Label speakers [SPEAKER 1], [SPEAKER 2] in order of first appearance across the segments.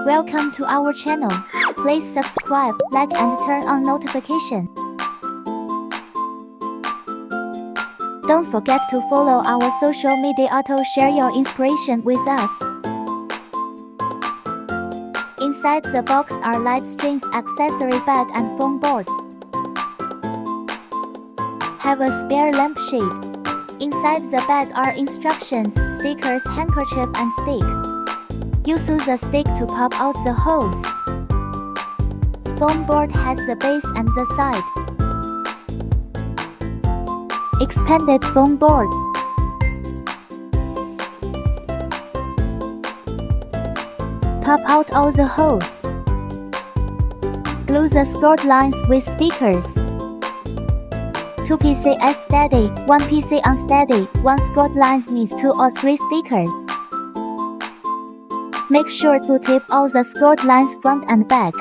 [SPEAKER 1] Welcome to our channel. Please subscribe, like and turn on notification. Don't forget to follow our social media to share your inspiration with us. Inside the box are light strings, accessory bag and foam board. Have a spare lampshade. Inside the bag are instructions, stickers, handkerchief and stick. Use the stick to pop out the holes. Foam board has the base and the side. Expanded foam board. Pop out all the holes. Glue the scored lines with stickers. 2 PC steady, 1 PC unsteady, 1 scored lines needs 2 or 3 stickers. Make sure to tape all the scored lines front and back.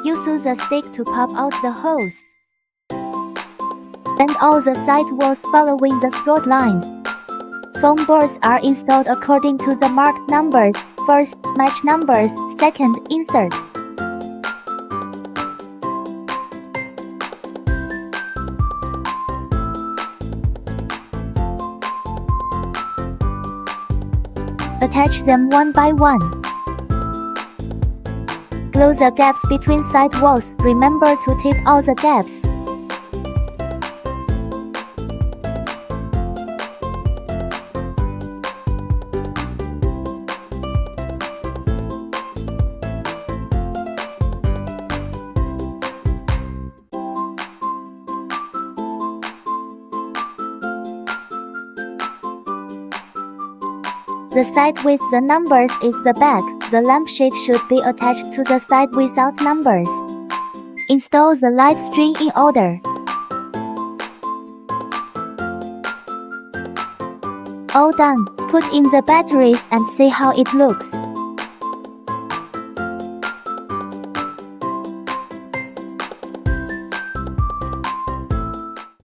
[SPEAKER 1] Use the stick to pop out the holes. Bend all the side walls following the scored lines. Foam boards are installed according to the marked numbers. First, match numbers. Second, insert. Attach them one by one. Close the gaps between side walls. Remember to tape all the gaps. The side with the numbers is the back. The lampshade should be attached to the side without numbers. Install the light string in order. All done. Put in the batteries and see how it looks.